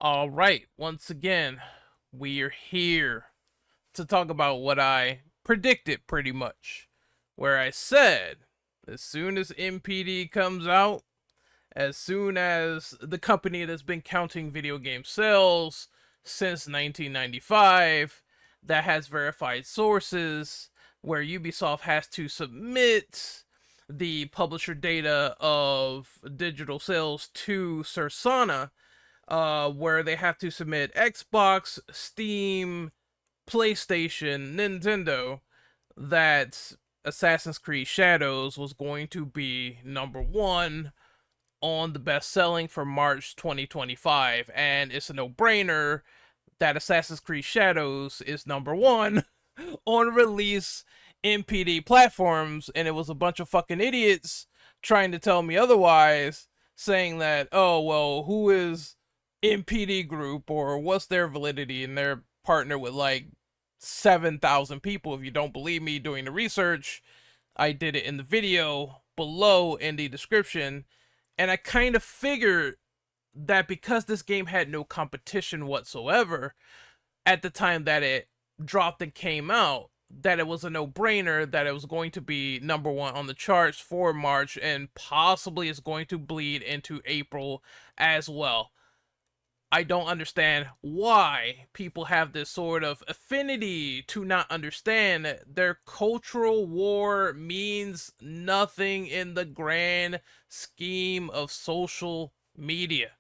All right, once again, we are here to talk about what I predicted pretty much. Where I said, as soon as NPD comes out, as soon as the company that's been counting video game sales since 1995, that has verified sources, where Ubisoft has to submit the publisher data of digital sales to Sursana, where they have to submit Xbox, Steam, PlayStation, Nintendo, that Assassin's Creed Shadows was going to be number one on the best selling for March 2025. And it's a no brainer that Assassin's Creed Shadows is number one on release NPD platforms. And it was a bunch of fucking idiots trying to tell me otherwise, saying that, oh, well, who is NPD group or what's their validity? And they're partnered with like 7,000 people. If you don't believe me doing the research, I did it in the video below in the description. And I kind of figured that because this game had no competition whatsoever at the time that it dropped and came out, that it was a no-brainer that it was going to be number one on the charts for March, and possibly is going to bleed into April as well. I don't understand why people have this sort of affinity to not understand that their cultural war means nothing in the grand scheme of social media.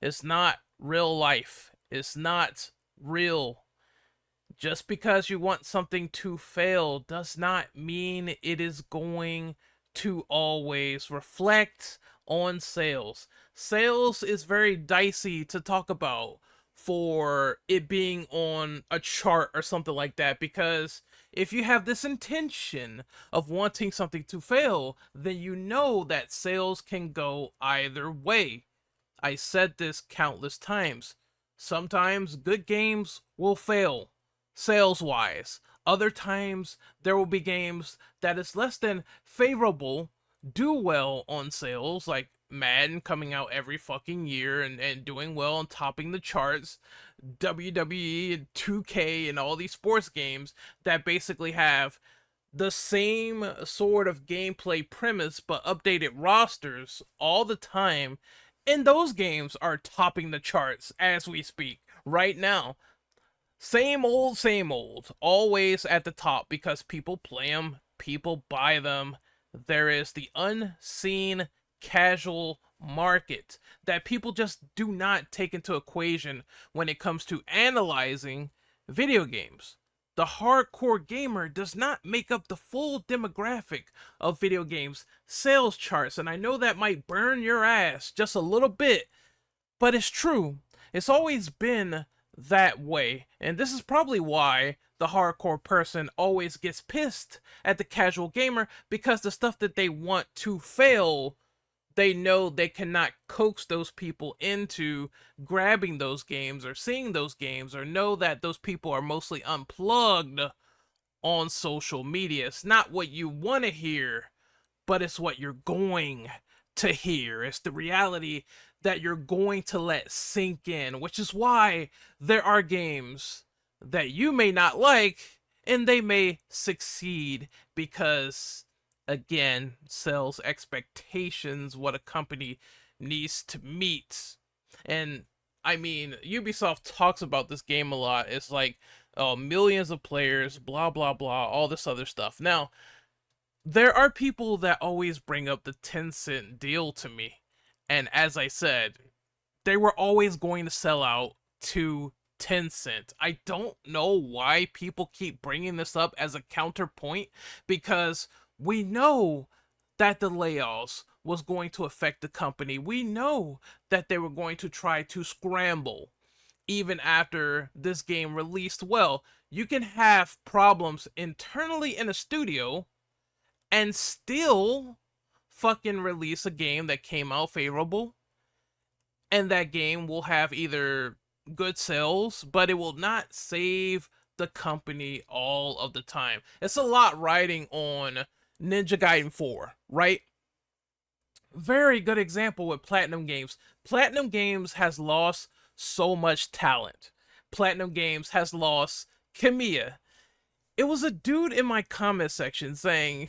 It's not real life. It's not real. Just because you want something to fail does not mean it is going to always reflect on sales. Sales is very dicey to talk about for it being on a chart or something like that, because if you have this intention of wanting something to fail, then you know that sales can go either way. I said this countless times. Sometimes good games will fail sales wise. Other times there will be games that is less than favorable do well on sales, like Madden coming out every fucking year and doing well and topping the charts, WWE and 2K and all these sports games that basically have the same sort of gameplay premise but updated rosters all the time, and those games are topping the charts as we speak right now. Same old, always at the top because people play them, people buy them. There is the unseen casual market that people just do not take into equation when it comes to analyzing video games. The hardcore gamer does not make up the full demographic of video games sales charts, and I know that might burn your ass just a little bit, but it's true. It's always been that way. And this is probably why the hardcore person always gets pissed at the casual gamer, because the stuff that they want to fail, they know they cannot coax those people into grabbing those games or seeing those games, or know that those people are mostly unplugged on social media. It's not what you want to hear, but it's what you're going to hear. It's the reality that you're going to let sink in, which is why there are games that you may not like and they may succeed because, again, sales expectations, what a company needs to meet. And I mean, Ubisoft talks about this game a lot. It's like, oh, millions of players, blah, blah, blah, all this other stuff. Now, there are people that always bring up the Tencent deal to me. And as I said, they were always going to sell out to Tencent. I don't know why people keep bringing this up as a counterpoint, because we know that the layoffs was going to affect the company. We know that they were going to try to scramble even after this game released well. You can have problems internally in a studio and still fucking release a game that came out favorable, and that game will have either good sales, but it will not save the company all of the time. It's a lot riding on Ninja Gaiden 4, right? Very good example with Platinum Games. Platinum Games has lost so much talent. Platinum Games has lost Kamiya. It was a dude in my comment section saying,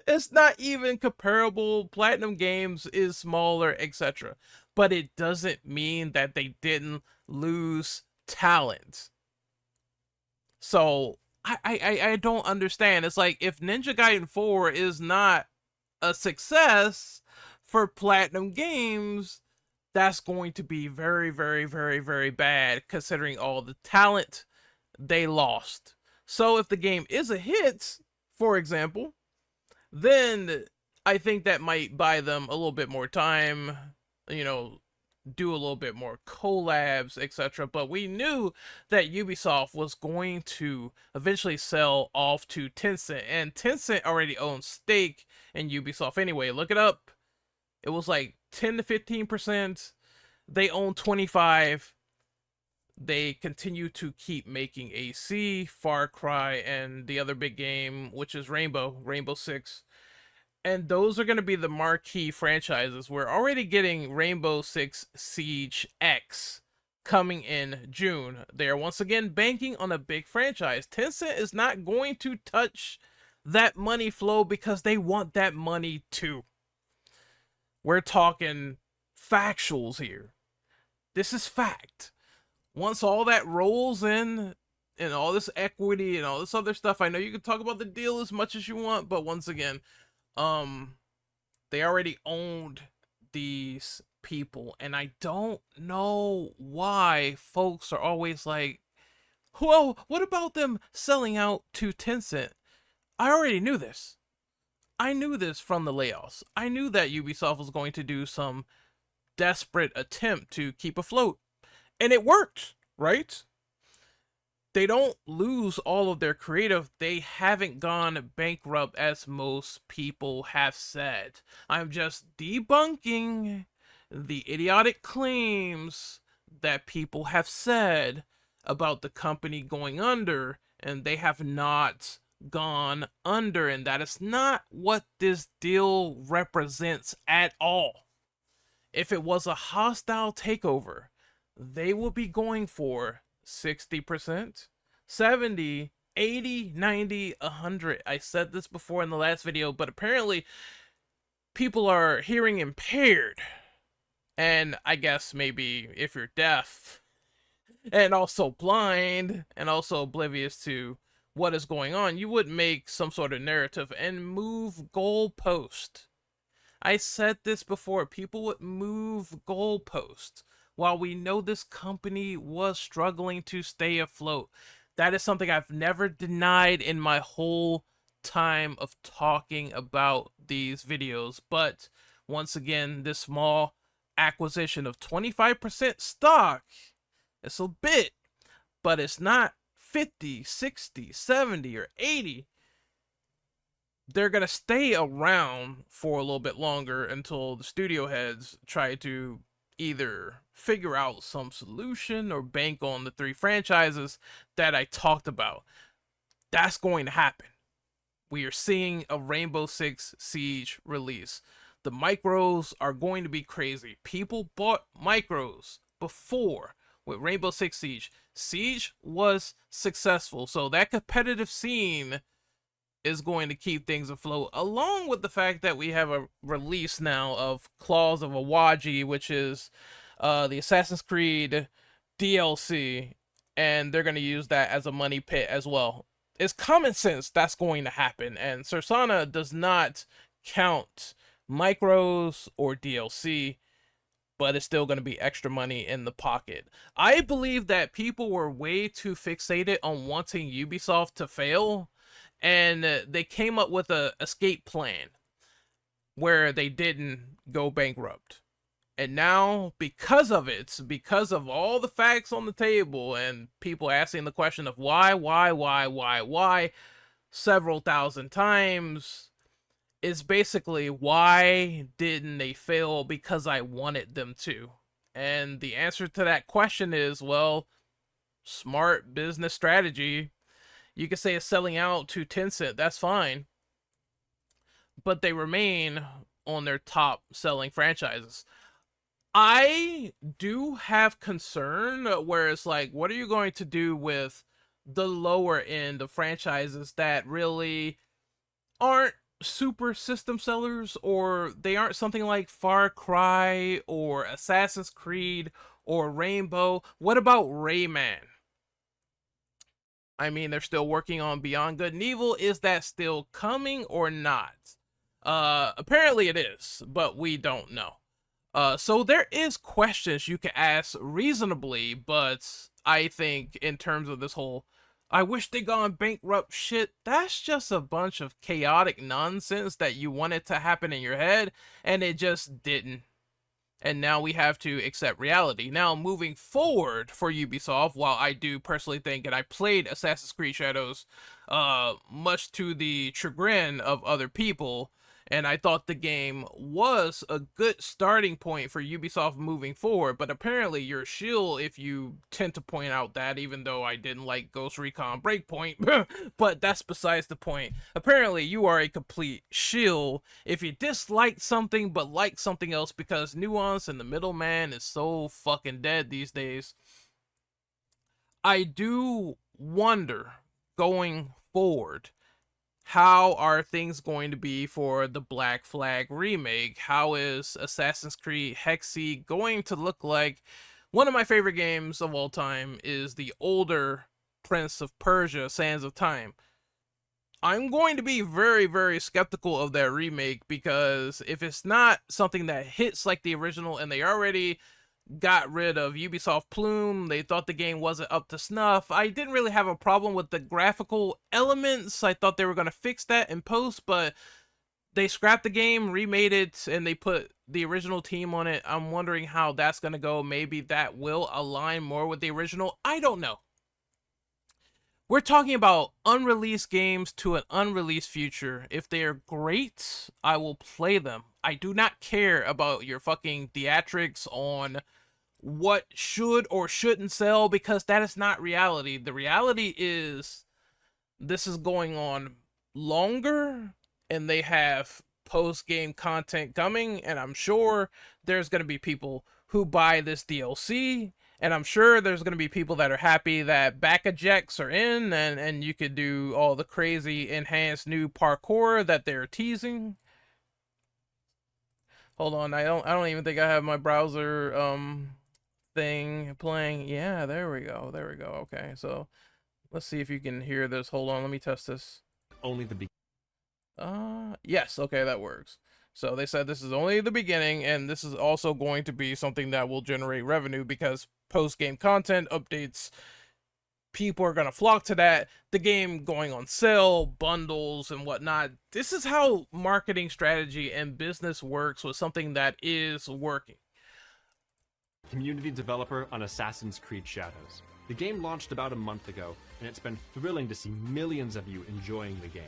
it's not even comparable. Platinum Games is smaller, etc. But it doesn't mean that they didn't lose talent. So I don't understand. It's like if Ninja Gaiden 4 is not a success for Platinum Games, that's going to be very, very, very, very bad considering all the talent they lost. So if the game is a hit, for example, then I think that might buy them a little bit more time, you know, do a little bit more collabs, etc. But we knew that Ubisoft was going to eventually sell off to Tencent, and Tencent already owns stake in Ubisoft anyway. Look it up. It was like 10 to 15%. They own 25. They continue to keep making AC, Far Cry, and the other big game, which is Rainbow Six. And those are going to be the marquee franchises. We're already getting Rainbow Six Siege X coming in June. They are once again banking on a big franchise. Tencent is not going to touch that money flow because they want that money too. We're talking factuals here. This is fact. Once all that rolls in and all this equity and all this other stuff, I know you can talk about the deal as much as you want, but once again, they already owned these people, and I don't know why folks are always like, well, what about them selling out to Tencent? I already knew this. I knew this from the layoffs. I knew that Ubisoft was going to do some desperate attempt to keep afloat, and it worked, right? They don't lose all of their creative. They haven't gone bankrupt as most people have said. I'm just debunking the idiotic claims that people have said about the company going under, and they have not gone under, and that is not what this deal represents at all. If it was a hostile takeover, they will be going for 60%, 70, 80, 90, 100. I said this before in the last video, but apparently people are hearing impaired. And I guess maybe if you're deaf and also blind and also oblivious to what is going on, you would make some sort of narrative and move goalpost. I said this before, people would move goalposts while we know this company was struggling to stay afloat. That is something I've never denied in my whole time of talking about these videos. But once again, this small acquisition of 25% stock, it's a bit, but it's not 50, 60, 70, or 80. They're going to stay around for a little bit longer until the studio heads try to either figure out some solution or bank on the 3 franchises that I talked about. That's going to happen. We are seeing a Rainbow Six Siege release. The micros are going to be crazy. People bought micros before with Rainbow Six Siege. Siege was successful, so that competitive scene is going to keep things afloat, along with the fact that we have a release now of Claws of Awaji, which is the Assassin's Creed DLC, and they're going to use that as a money pit as well. It's common sense that's going to happen, and Sursana does not count micros or DLC, but it's still going to be extra money in the pocket. I believe that people were way too fixated on wanting Ubisoft to fail, and they came up with a escape plan where they didn't go bankrupt. And now, because of it, because of all the facts on the table and people asking the question of why, several thousand times, is basically, why didn't they fail? Because I wanted them to. And the answer to that question is, well, smart business strategy. You could say it's selling out to Tencent, that's fine. But they remain on their top selling franchises. I do have concern where it's like, what are you going to do with the lower end of franchises that really aren't super system sellers, or they aren't something like Far Cry or Assassin's Creed or Rainbow? What about Rayman? I mean, they're still working on Beyond Good and Evil. Is that still coming or not? Apparently it is, but we don't know. So there is questions you can ask reasonably, but I think in terms of this whole I wish they gone bankrupt shit, that's just a bunch of chaotic nonsense that you wanted to happen in your head, and it just didn't. And now we have to accept reality. Now, moving forward for Ubisoft, while I do personally think, and I played Assassin's Creed Shadows, much to the chagrin of other people, and I thought the game was a good starting point for Ubisoft moving forward, but apparently you're a shill if you tend to point out that, even though I didn't like Ghost Recon Breakpoint, but that's besides the point. Apparently you are a complete shill if you dislike something but like something else, because nuance and the middleman is so fucking dead these days. I do wonder, going forward, how are things going to be for the Black Flag remake? How is Assassin's Creed Hexi going to look like? One of my favorite games of all time is the older Prince of Persia, Sands of Time. I'm going to be very, very skeptical of that remake, because if it's not something that hits like the original, and they already got rid of Ubisoft Plume, they thought the game wasn't up to snuff. I didn't really have a problem with the graphical elements. I thought they were going to fix that in post, but they scrapped the game, remade it, and they put the original team on it. I'm wondering how that's going to go. Maybe that will align more with the original. I don't know. We're talking about unreleased games to an unreleased future. If they are great, I will play them. I do not care about your fucking theatrics on what should or shouldn't sell, because that is not reality. The reality is this is going on longer, and they have post-game content coming, and I'm sure there's going to be people who buy this DLC, and I'm sure there's going to be people that are happy that back ejects are in, and you could do all the crazy enhanced new parkour that they're teasing. Hold on, I don't even think I have my browser thing playing. Yeah, there we go. There we go. Okay, so let's see if you can hear this. Hold on, let me test this. Only the Yes, okay, that works. So they said this is only the beginning, and this is also going to be something that will generate revenue, because post-game content updates, people are going to flock to that. The game going on sale, bundles, and whatnot. This is how marketing strategy and business works with something that is working. community developer on Assassin's Creed Shadows. The game launched about a month ago, and it's been thrilling to see millions of you enjoying the game.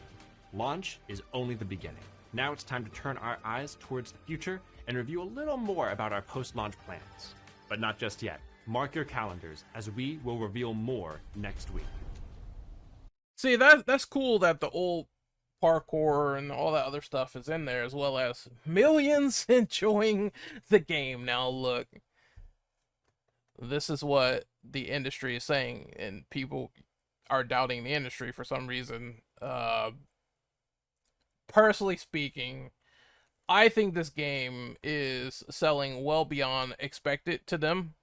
Launch is only the beginning. Now it's time to turn our eyes towards the future and review a little more about our post-launch plans. But not just yet. Mark your calendars, as we will reveal more next week. See, that's cool that the old parkour and all that other stuff is in there, as well as millions enjoying the game. Now look, this is what the industry is saying, and people are doubting the industry for some reason. Personally speaking, I think this game is selling well beyond expected to them.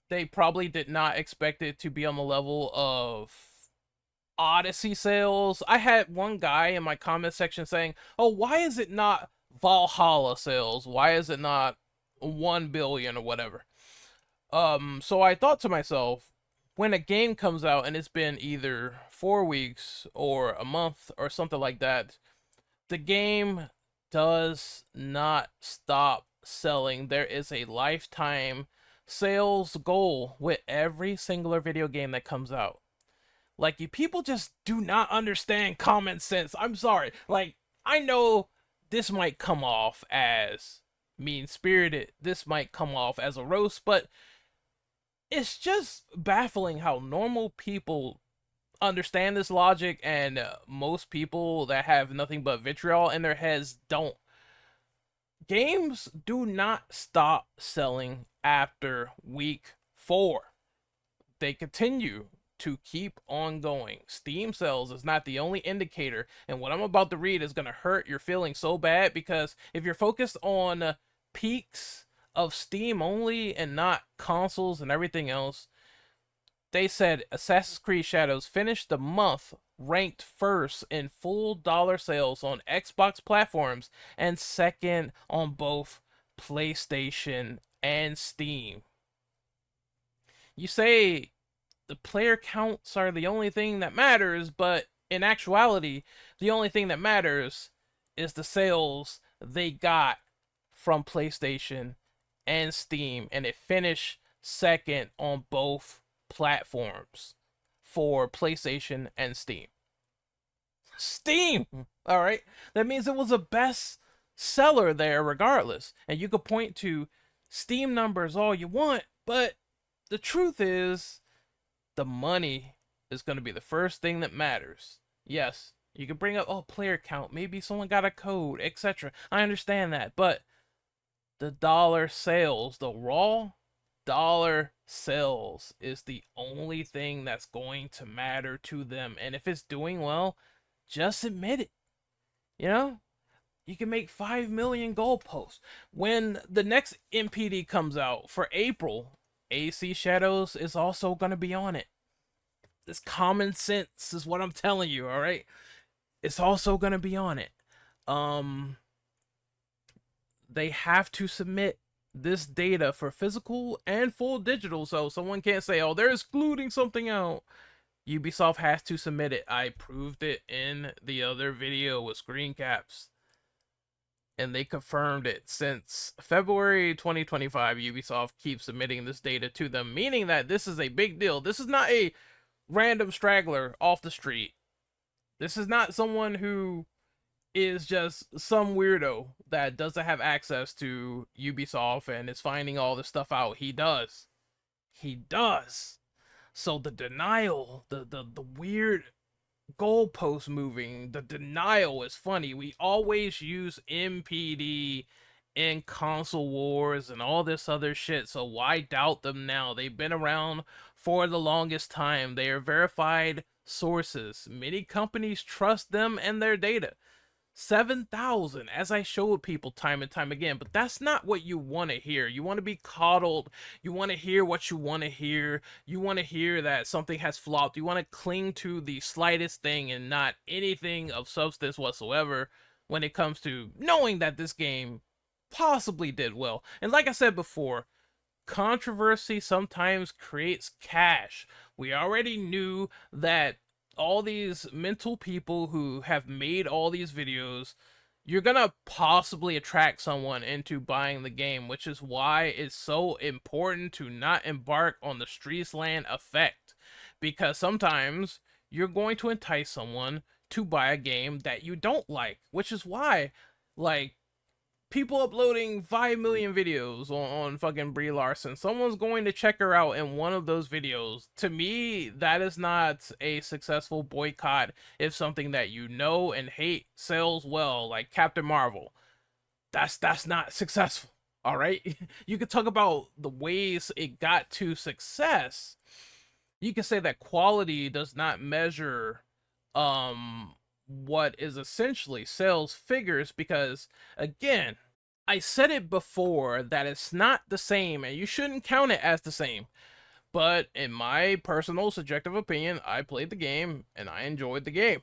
They probably did not expect it to be on the level of Odyssey sales. I had one guy in my comment section saying, "Oh, why is it not Valhalla sales? Why is it not 1 billion or whatever?" So I thought to myself, when a game comes out and it's been either 4 weeks or a month or something like that, the game does not stop selling. There is a lifetime sales goal with every singular video game that comes out. Like, you people just do not understand common sense. I'm sorry. Like, I know this might come off as mean-spirited. This might come off as a roast, but it's just baffling how normal people understand this logic, and most people that have nothing but vitriol in their heads don't. games do not stop selling after week 4. They continue to keep on going. Steam sales is not the only indicator, and what I'm about to read is going to hurt your feelings so bad, because if you're focused on peaks of Steam only and not consoles and everything else, they said Assassin's Creed Shadows finished the month ranked first in full dollar sales on Xbox platforms and second on both PlayStation and Steam. You say the player counts are the only thing that matters, but in actuality, the only thing that matters is the sales they got from PlayStation and Steam, and it finished second on both platforms for PlayStation and Steam. Steam! All right. That means it was a best seller there regardless. And you could point to Steam numbers all you want, but the truth is the money is going to be the first thing that matters. Yes, you can bring up, oh, player count, maybe someone got a code, etc. I understand that, but the dollar sales, the raw dollar sales is the only thing that's going to matter to them. And if it's doing well, just admit it. You know, you can make 5 million goalposts. When the next NPD comes out for April, AC Shadows is also going to be on it. This common sense is what I'm telling you, all right? It's also going to be on it. They have to submit this data for physical and full digital, so someone can't say, oh, they're excluding something out. Ubisoft has to submit it. I proved it in the other video with screen caps. And they confirmed it. Since February 2025, Ubisoft keeps submitting this data to them, meaning that this is a big deal. This is not a random straggler off the street. This is not someone who is just some weirdo that doesn't have access to Ubisoft and is finding all this stuff out. He does. He does. So the denial, the weird goalpost moving, the denial is funny. We always use NPD in console wars and all this other shit, so why doubt them now? They've been around for the longest time. They are verified sources. Many companies trust them and their data. 7,000, as I showed people time and time again, but that's not what you want to hear. You want to be coddled. You want to hear what you want to hear. You want to hear that something has flopped. You want to cling to the slightest thing and not anything of substance whatsoever when it comes to knowing that this game possibly did well. And like I said before, controversy sometimes creates cash. We already knew that all these mental people who have made all these videos, you're gonna possibly attract someone into buying the game, which is why it's so important to not embark on the Streetsland effect, because sometimes you're going to entice someone to buy a game that you don't like, which is why, like, people uploading 5 million videos on fucking Brie Larson. Someone's going to check her out in one of those videos. To me, that is not a successful boycott if something that you know and hate sells well, like Captain Marvel. That's not successful. All right? You could talk about the ways it got to success. You can say that quality does not measure what is essentially sales figures, because again, I said it before that it's not the same and you shouldn't count it as the same. But in my personal subjective opinion, I played the game and I enjoyed the game.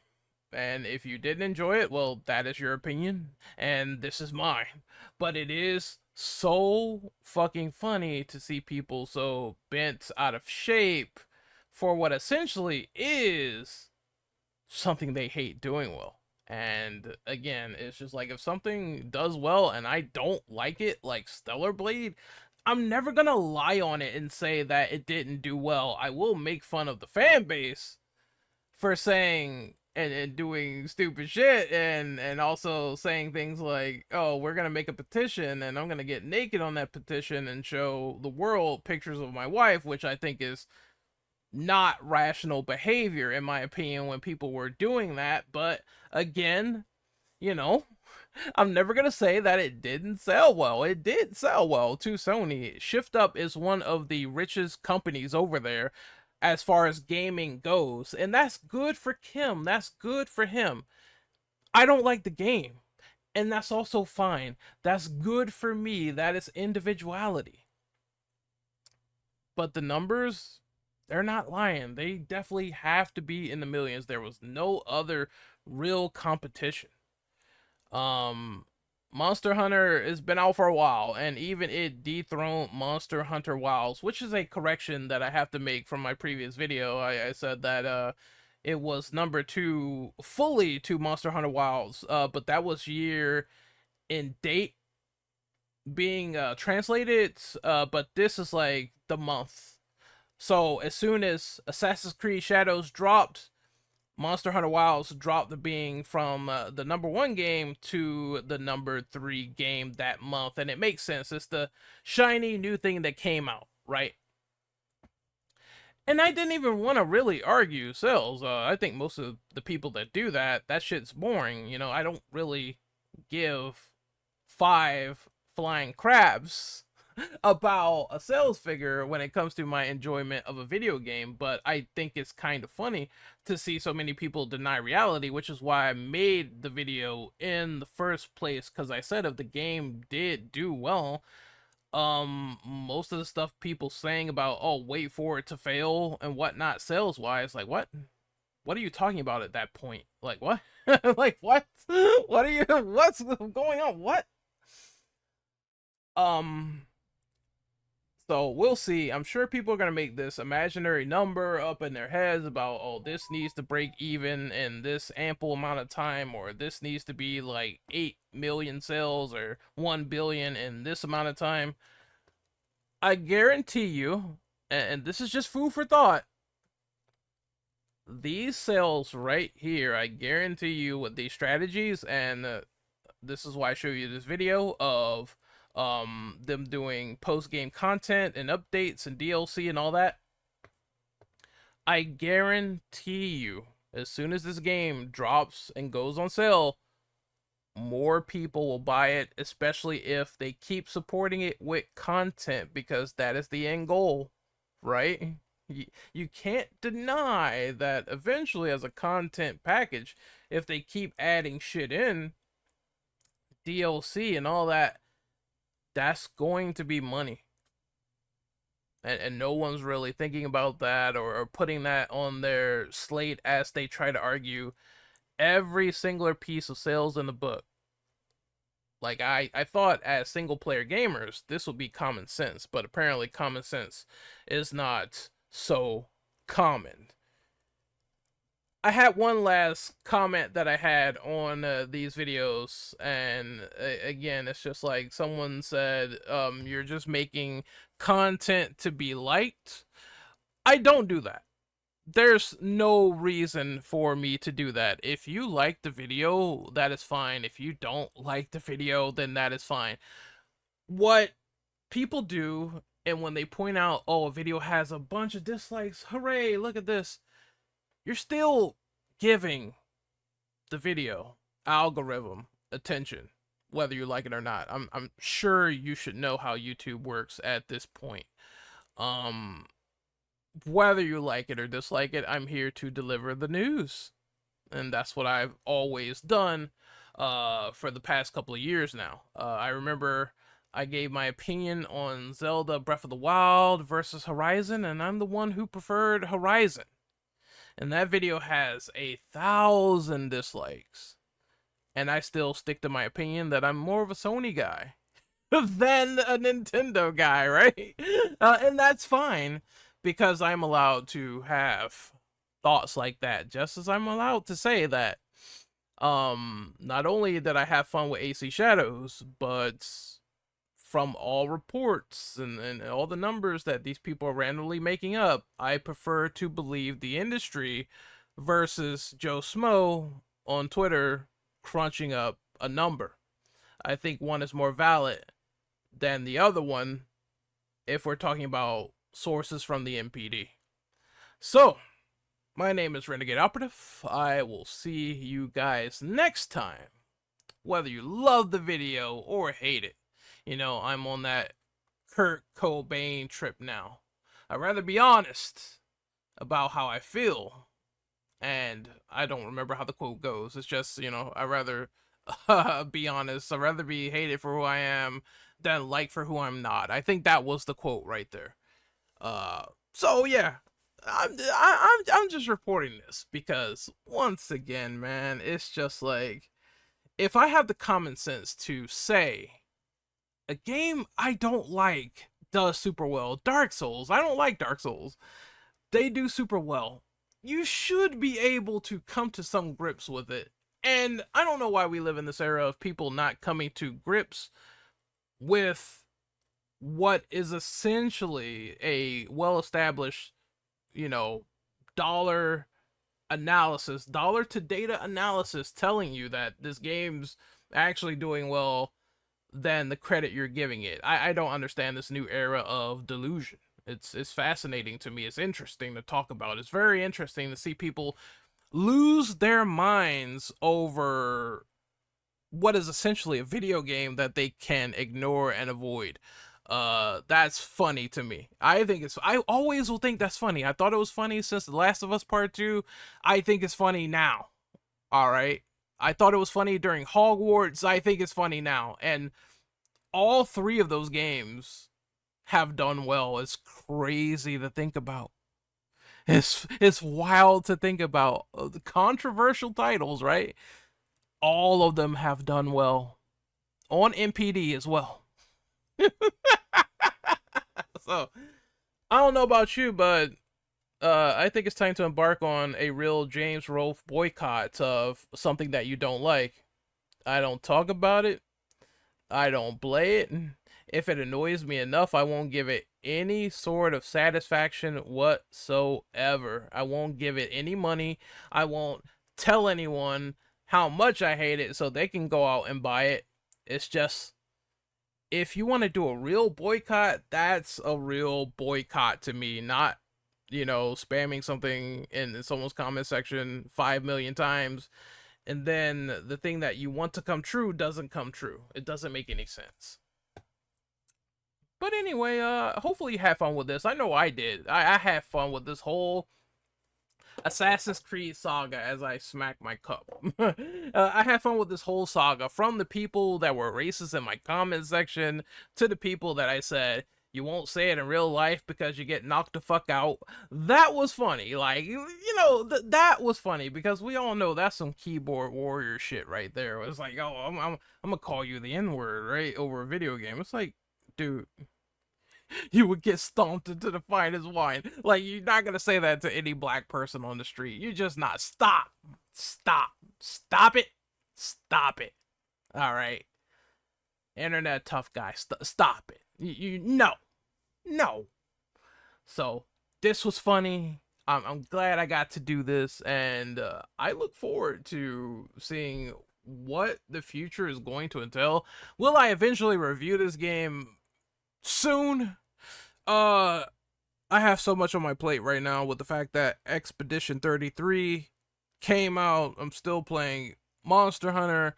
And if you didn't enjoy it, well, that is your opinion and this is mine. But it is so fucking funny to see people so bent out of shape for what essentially is something they hate doing well. And again, it's just like, if something does well and I don't like it, like Stellar Blade, I'm never gonna lie on it and say that it didn't do well. I will make fun of the fan base for saying and doing stupid shit, and also saying things like, oh, we're gonna make a petition and I'm gonna get naked on that petition and show the world pictures of my wife, which I think is not rational behavior in my opinion when people were doing that. But again, you know, I'm never gonna say that it didn't sell well. It did sell well to Sony. Shift Up is one of the richest companies over there as far as gaming goes, and that's good for Kim. That's good for him. I don't like the game, and that's also fine. That's good for me. That is individuality. But the numbers, they're not lying. They definitely have to be in the millions. There was no other real competition. Um, Monster Hunter has been out for a while, and even it dethroned Monster Hunter Wilds, which is a correction that I have to make from my previous video. I said that it was number 2 fully to Monster Hunter Wilds, but that was year in date being translated, but this is like the month. So as soon as Assassin's Creed Shadows dropped, Monster Hunter Wilds dropped the being from the number 1 game to the number 3 game that month, and it makes sense. It's the shiny new thing that came out, right? And I didn't even want to really argue sales. I think most of the people that do that, that shit's boring. You know, I don't really give 5 flying crabs about a sales figure when it comes to my enjoyment of a video game, but I think it's kind of funny to see so many people deny reality, which is why I made the video in the first place, because I said if the game did do well, most of the stuff people saying about, oh, wait for it to fail and whatnot sales wise, like, what are you talking about at that point? Like, what? Like, what? What are you, what's going on? What? So we'll see. I'm sure people are going to make this imaginary number up in their heads about, oh, this needs to break even in this ample amount of time, or this needs to be like 8 million sales or 1 billion in this amount of time. I guarantee you, and this is just food for thought, these sales right here, I guarantee you with these strategies, and this is why I show you this video of them doing post-game content and updates and DLC and all that. I guarantee you, as soon as this game drops and goes on sale, more people will buy it, especially if they keep supporting it with content, because that is the end goal, right? You can't deny that eventually, as a content package, if they keep adding shit in, DLC and all that, that's going to be money. And no one's really thinking about that, or putting that on their slate as they try to argue every singular piece of sales in the book. Like, I thought as single player gamers, this would be common sense, but apparently common sense is not so common. I had one last comment that I had on these videos, and again, it's just like someone said, you're just making content to be liked. I don't do that. There's no reason for me to do that. If you like the video, that is fine. If you don't like the video, then that is fine. What people do, and when they point out, oh, a video has a bunch of dislikes, hooray, look at this, you're still giving the video algorithm attention, whether you like it or not. I'm sure you should know how YouTube works at this point. Whether you like it or dislike it, I'm here to deliver the news, and that's what I've always done for the past couple of years now. I remember I gave my opinion on Zelda Breath of the Wild versus Horizon, and I'm the one who preferred Horizon. And that video has 1,000 dislikes. And I still stick to my opinion that I'm more of a Sony guy than a Nintendo guy, right? And that's fine, because I'm allowed to have thoughts like that, just as I'm allowed to say that not only did I have fun with AC Shadows, but from all reports and all the numbers that these people are randomly making up, I prefer to believe the industry versus Joe Smo on Twitter crunching up a number. I think one is more valid than the other one if we're talking about sources from the NPD. So, my name is Renegade Operative. I will see you guys next time whether you love the video or hate it. You know, I'm on that Kurt Cobain trip now. I'd rather be honest about how I feel, and I don't remember how the quote goes. It's just, you know, I'd rather be honest. I'd rather be hated for who I am than liked for who I'm not. I think that was the quote right there. So yeah, I'm just reporting this because once again, man, it's just like if I have the common sense to say a game I don't like does super well. Dark Souls, I don't like Dark Souls. They do super well. You should be able to come to some grips with it. And I don't know why we live in this era of people not coming to grips with what is essentially a well-established, you know, dollar analysis, dollar to data analysis telling you that this game's actually doing well than the credit you're giving it. I don't understand this new era of delusion. It's fascinating to me. It's interesting to talk about. It's very interesting to see people lose their minds over what is essentially a video game that they can ignore and avoid. That's funny to me. I always will think that's funny. I thought it was funny since The Last of Us Part 2. I think it's funny now. All right. I thought it was funny during Hogwarts. I think it's funny now. And all three of those games have done well. It's crazy to think about. It's wild to think about. The controversial titles, right? All of them have done well on NPD as well. So I don't know about you, but I think it's time to embark on a real James Rolfe boycott of something that you don't like. I don't talk about it. I don't play it. If it annoys me enough, I won't give it any sort of satisfaction whatsoever. I won't give it any money. I won't tell anyone how much I hate it so they can go out and buy it. It's just, if you want to do a real boycott, that's a real boycott to me, not, you know, spamming something in someone's comment section 5 million times and then the thing that you want to come true doesn't come true. It doesn't make any sense. But anyway, hopefully you had fun with this. I know I did. I had fun with this whole Assassin's Creed saga as I smack my cup. I had fun with this whole saga, from the people that were racist in my comment section to the people that I said, you won't say it in real life because you get knocked the fuck out. That was funny. Like, you know, that was funny because we all know that's some keyboard warrior shit right there. It's like, oh, I'm gonna call you the N-word, right? Over a video game. It's like, dude, you would get stomped into the finest wine. Like, you're not gonna say that to any black person on the street. You're just not. Stop it. Stop it. All right, internet tough guy. Stop it. No. So this was funny. I'm glad I got to do this, and I look forward to seeing what the future is going to entail. Will I eventually review this game soon? I have so much on my plate right now with the fact that Expedition 33 came out. I'm still playing Monster Hunter.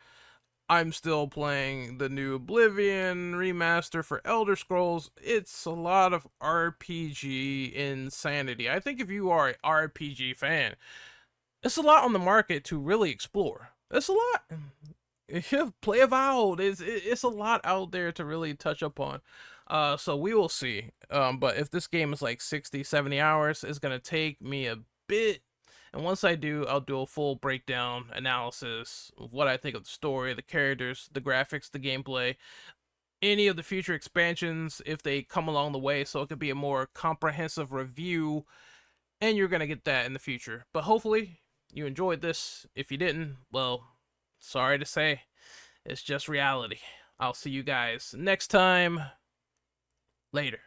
I'm still playing the new Oblivion remaster for Elder Scrolls. It's a lot of RPG insanity. I think if you are an RPG fan, it's a lot on the market to really explore. It's a lot. Play Avowed. It's a lot out there to really touch upon. So we will see. But if this game is like 60, 70 hours, it's going to take me a bit. And once I do, I'll do a full breakdown analysis of what I think of the story, the characters, the graphics, the gameplay, any of the future expansions if they come along the way, so it could be a more comprehensive review. And you're going to get that in the future. But hopefully you enjoyed this. If you didn't, well, sorry to say, it's just reality. I'll see you guys next time. Later.